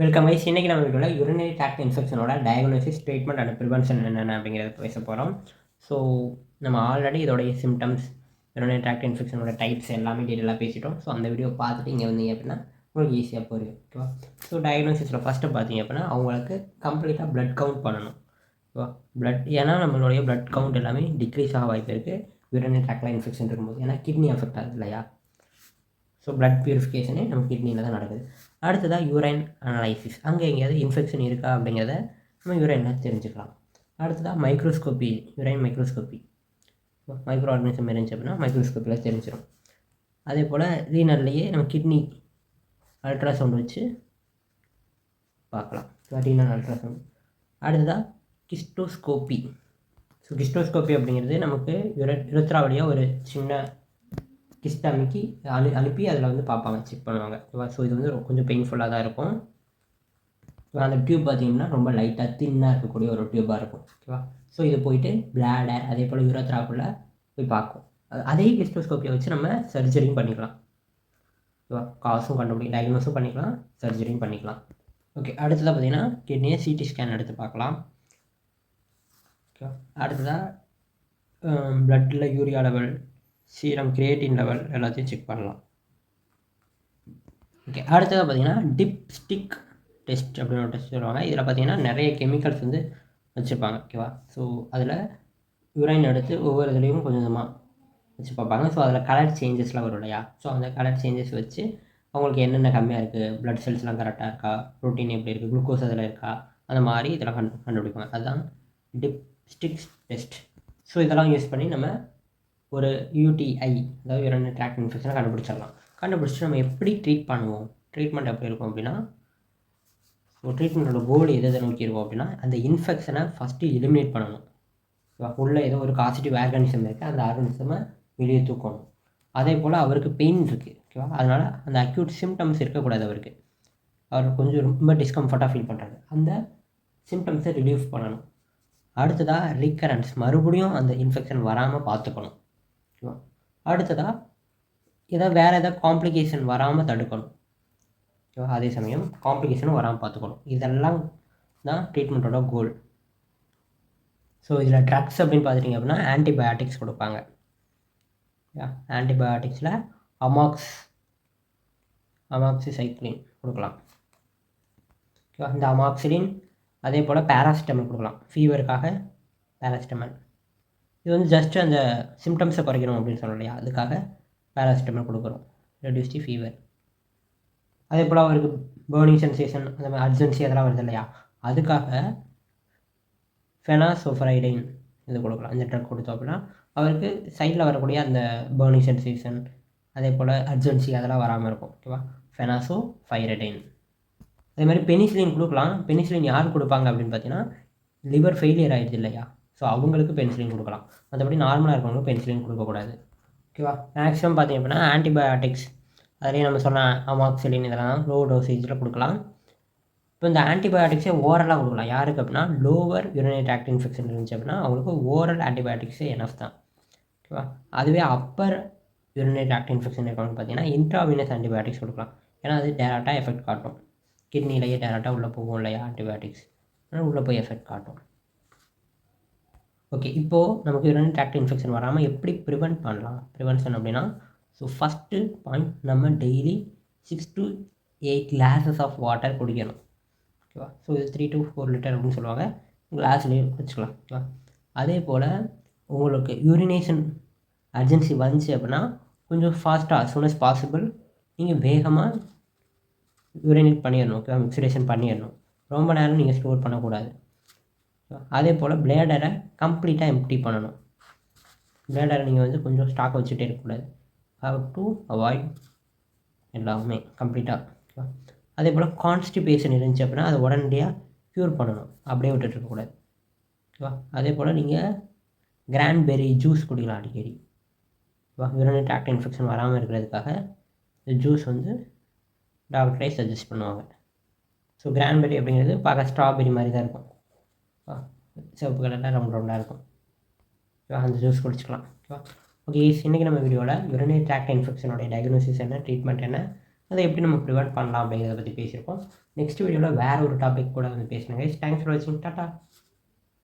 Welcome guys. இன்றைக்கி நம்ம வீடியோவில் யூரினரி ட்ராக்ட் இன்ஃபெக்ஷனோட டயக்னோசிஸ், ட்ரீட்மெண்ட் அண்ட் ப்ரிவென்ஷன் என்னென்ன அப்படிங்கிறத பேச போகிறோம். ஸோ நம்ம ஆல்ரெடி இதோடைய சிம்டம்ஸ், யூரினரி ட்ராக்ட் இன்ஃபெக்ஷனோட டைப்ஸ் எல்லாமே டீட்டெயிலாக பேசிட்டோம். ஸோ அந்த வீடியோ பார்த்துட்டு இங்கே வந்தீங்க அப்படின்னா உங்களுக்கு ஈஸியாக புரியும். ஓகேவா? ஸோ டயக்னோசிஸில் ஃபஸ்ட்டு பார்த்தீங்க அப்படின்னா அவங்களுக்கு கம்ப்ளீட்டாக ப்ளட் கவுண்ட் பண்ணணும். ஓகேவா? ஏன்னா நம்மளுடைய ப்ளட் கவுண்ட் எல்லாமே டிக்ரீஸ் ஆக வாய்ப்பு இருக்குது யூரினரி ட்ராக்டில் இன்ஃபெக்ஷன் இருக்கும்போது. ஏன்னா கிட்னி அஃபெக்ட் ஆகுது இல்லையா? ஸோ ப்ளட் ப்யூரிஃபிகேஷனே நம்ம கிட்னியில் தான் நடக்குது. அடுத்ததாக யூரைன் அனலைசிஸ், அங்கே எங்கேயாவது இன்ஃபெக்ஷன் இருக்கா அப்படிங்கிறத நம்ம யூரைனில் தெரிஞ்சுக்கலாம். அடுத்ததாக மைக்ரோஸ்கோப்பி, யூரைன் மைக்ரோஸ்கோப்பி, மைக்ரோ ஆர்கனிசம் இருந்துச்சு அப்படின்னா மைக்ரோஸ்கோப்பியில் தெரிஞ்சிடும். அதே போல் ரீனர்லேயே நம்ம கிட்னி அல்ட்ராசவுண்ட் வச்சு பார்க்கலாம், ரீனல் அல்ட்ராசவுண்ட். அடுத்ததாக கிஸ்டோஸ்கோப்பி. ஸோ கிஸ்டோஸ்கோப்பி அப்படிங்கிறது நமக்கு யுரத்ரா வழியாக ஒரு சின்ன கிஸ்ட் அமைக்கி அனுப்பி அதில் வந்து பார்ப்பாங்க, செக் பண்ணுவாங்க. ஓகேவா? ஸோ இது வந்து கொஞ்சம் பெயின்ஃபுல்லாக தான் இருக்கும். அந்த டியூப் பார்த்திங்கன்னா ரொம்ப லைட்டாக தின்னாக இருக்கக்கூடிய ஒரு டியூப்பாக இருக்கும். ஓகேவா? ஸோ இது போயிட்டு பிளாடர் அதே போல் யூரத்ராக்குள்ளே போய் பார்க்கும். அதே கிஸ்டோஸ்கோப்பியை வச்சு நம்ம சர்ஜரியும் பண்ணிக்கலாம். ஓகேவா? காசும் டயக்னோஸும் பண்ணிக்கலாம், சர்ஜரியும் பண்ணிக்கலாம். ஓகே, அடுத்ததாக பார்த்திங்கன்னா கிட்னியை சிடி ஸ்கேன் எடுத்து பார்க்கலாம். ஓகேவா? அடுத்ததாக ப்ளட்டில் urea level, serum, creatinine level எல்லாத்தையும் செக் பண்ணலாம். ஓகே, அடுத்ததாக பார்த்தீங்கன்னா டிப்ஸ்டிக் டெஸ்ட் அப்படின்னு ஒரு டெஸ்ட் சொல்லுவாங்க. இதில் பார்த்தீங்கன்னா நிறைய கெமிக்கல்ஸ் வந்து வச்சுருப்பாங்க. ஓகேவா? ஸோ அதில் யூரைன் எடுத்து ஒவ்வொரு இதுலேயும் கொஞ்சம் கொஞ்சமாக வச்சு பார்ப்பாங்க. ஸோ அதில் கலர் சேஞ்சஸ்லாம் வரும் இல்லையா? ஸோ அந்த கலர் சேஞ்சஸ் வச்சு அவங்களுக்கு என்னென்ன கம்மியாக இருக்குது, ப்ளட் செல்ஸ்லாம் கரெக்டாக இருக்கா, ப்ரோட்டீன் எப்படி இருக்குது, குளுக்கோஸ் அதில் இருக்கா, அந்த மாதிரி இதெல்லாம் கண்டுபிடிப்பாங்க. அதுதான் டிப்ஸ்டிக் டெஸ்ட். ஸோ இதெல்லாம் யூஸ் பண்ணி நம்ம ஒரு யூடிஐ, அதாவது யூரினரி ட்ராக்ட் இன்ஃபெக்ஷனை கண்டுபிடிச்சிடலாம். கண்டுபிடிச்சிட்டு நம்ம எப்படி ட்ரீட் பண்ணுவோம், ட்ரீட்மெண்ட் எப்படி இருக்கும் அப்படின்னா, ஸோ ட்ரீட்மெண்ட்டோட கோல் எதை நோக்கி இருக்கும் அப்படின்னா, அந்த இன்ஃபெக்ஷனை ஃபஸ்ட்டு எலிமினேட் பண்ணணும். உள்ளே ஏதோ ஒரு காசிட்டிவ் ஆர்கானிசம் இருக்குது, அந்த ஆர்கானிசமை வெளியே தூக்கணும். அதே போல் அவருக்கு பெயின் இருக்குது. ஓகேவா? அதனால் அந்த அக்யூட் சிம்டம்ஸ் இருக்கக்கூடாது. அவர் கொஞ்சம் ரொம்ப டிஸ்கம்ஃபர்ட்டாக ஃபீல் பண்ணுறாரு, அந்த சிம்டம்ஸை ரிலீவ் பண்ணணும். அடுத்ததாக ரிகரன்ஸ், மறுபடியும் அந்த இன்ஃபெக்ஷன் வராமல் பார்த்துக்கணும். ஓகேவா? அடுத்ததாக வேறு ஏதாவது காம்ப்ளிகேஷன் வராமல் தடுக்கணும். ஓகேவா? அதே சமயம் காம்ப்ளிகேஷனும் வராமல் பார்த்துக்கணும். இதெல்லாம் தான் ட்ரீட்மெண்ட்டோட கோல். ஸோ இதில் ட்ரக்ஸ் அப்படின்னு பார்த்துட்டிங்க அப்படின்னா ஆன்டிபயாட்டிக்ஸ் கொடுப்பாங்க. ஆன்டிபயாட்டிக்ஸில் அமாக்சிசைக்ளின் கொடுக்கலாம். ஓகேவா? இந்த அமாக்சிலின் அதே போல் பேராசிட்டமல் கொடுக்கலாம், ஃபீவருக்காக பேராசிட்டமல். இது வந்து ஜஸ்ட்டு அந்த சிம்டம்ஸை குறைக்கணும் அப்படின்னு சொல்லணும் இல்லையா? அதுக்காக பேராசிட்டமல் கொடுக்குறோம், ரெடியூஸ் தி ஃபீவர். அதே போல் அவருக்கு பேர்னிங் சென்சேஷன், அந்த மாதிரி அர்ஜென்சி அதெல்லாம் வருது இல்லையா? அதுக்காக ஃபெனாசோஃபரைடைன் இது கொடுக்கலாம். இந்த ட்ரக் கொடுத்தோம் அப்படின்னா அவருக்கு சைடில் வரக்கூடிய அந்த பேர்னிங் சென்சேஷன் அதே போல் அர்ஜென்சி அதெல்லாம் வராமல் இருக்கும். ஓகேவா? ஃபெனாசோஃபைரடைன். அதே மாதிரி பெனிசிலின் கொடுக்கலாம். பெனிசிலின் யார் கொடுப்பாங்க அப்படின்னு பார்த்தீங்கன்னா, லிவர் ஃபெயிலியர் ஆகிடுது இல்லையா? ஸோ அவங்களுக்கு பெனிசிலின் கொடுக்கலாம். மற்றபடி நார்மலாக இருக்கவங்களுக்கு பெனிசிலின் கொடுக்கக்கூடாது. ஓகேவா? மேக்ஸிமம் பார்த்திங்க அப்படின்னா ஆன்டிபயாட்டிக்ஸ், அதுலேயும் நம்ம சொன்ன அமாக்சிலின் இதெல்லாம் லோ டோசேஜில் கொடுக்கலாம். இப்போ இந்த ஆன்டிபயாட்டிக்ஸே ஓரலாக கொடுக்கலாம். யாருக்கு அப்படின்னா, லோவர் யூரினரி ட்ராக்ட் இன்ஃபெக்ஷன் இருந்துச்சு அப்படின்னா அவங்களுக்கு ஓரல் ஆன்டிபயாட்டிக்ஸே எனஃப் தான். ஓகேவா? அதுவே அப்பர் யூரினரி ட்ராக்ட் இன்ஃபெக்ஷன் இருக்கவங்க பார்த்தீங்கன்னா இன்ட்ராவீனஸ் ஆன்டிபயாட்டிக்ஸ் கொடுக்கலாம். ஏன்னா அது டேரெக்டாக எஃபெக்ட் காட்டும், கிட்னிலேயே டேரெக்டாக உள்ளே போகும் இல்லையா ஆன்டிபயாட்டிக்ஸ், அதனால் உள்ளே போய் எஃபெக்ட் காட்டும். ஓகே, இப்போது நமக்கு யூரினரி ட்ராக்ட் இன்ஃபெக்ஷன் வராமல் எப்படி ப்ரிவென்ட் பண்ணலாம்? ப்ரிவென்ஷன் அப்படின்னா, ஸோ ஃபஸ்ட்டு பாயிண்ட், நம்ம daily 6 to 8 glasses of water குடிக்கணும். ஓகேவா? ஸோ இது 3 to 4 லிட்டர் அப்படின்னு சொல்லுவாங்க, கிளாஸ்லேயும் வச்சுக்கலாம். ஓகேவா? அதே போல் உங்களுக்கு யூரினேஷன் அர்ஜென்சி வந்துச்சு அப்படின்னா கொஞ்சம் ஃபாஸ்ட்டாக as soon as possible நீங்கள் வேகமாக யூரினேட் பண்ணிடணும். ஓகேவா? மிக்சரேஷன் பண்ணிடணும். ரொம்ப நேரம் நீங்கள் ஸ்டோர் பண்ணக்கூடாது. அதே போல் பிளேடரை கம்ப்ளீட்டாக எம்ப்டி பண்ணணும். பிளேடரை நீங்கள் வந்து கொஞ்சம் ஸ்டாக் வச்சுட்டே இருக்கக்கூடாது. ஹவ் டு அவாய்ட் எல்லாமே கம்ப்ளீட்டாக. ஓகேவா? அதே போல் கான்ஸ்டிபேஷன் இருந்துச்சு அப்படின்னா அதை உடனடியாக க்யூர் பண்ணணும், அப்படியே விட்டுட்டு இருக்கக்கூடாது. ஓகேவா? அதே போல் நீங்கள் கிரான்பெர்ரி ஜூஸ் குடிக்கலாம் அடிக்கடி. ஓகேவா? யூரினரி ட்ராக்ட் இன்ஃபெக்ஷன் வராமல் இருக்கிறதுக்காக இந்த ஜூஸ் வந்து டாக்டரே சஜஸ்ட் பண்ணுவாங்க. ஸோ கிரான்பெர்ரி அப்படிங்கிறது பார்க்க ஸ்ட்ராபெரி மாதிரி தான் இருக்கும். சிவப்பு கலரில் ரவுண்டாக இருக்கும். அந்த ஜூஸ் குடிச்சிக்கலாம். ஓகே, இன்றைக்கி நம்ம வீடியோவில் யூரினரி ட்ராக்ட் இன்ஃபெக்ஷனோட டயக்னோசிஸ் என்ன, ட்ரீட்மெண்ட் என்ன, அதை எப்படி நம்ம ப்ரிவென்ட் பண்ணலாம் அப்படிங்கிறத பற்றி பேசியிருக்கோம். நெக்ஸ்ட் வீடியோவில் வேறு ஒரு டாபிக் கூட வந்து பேசுகிறேன் கைஸ். தேங்க்ஸ் ஃபார் வாட்சிங். டாட்டா.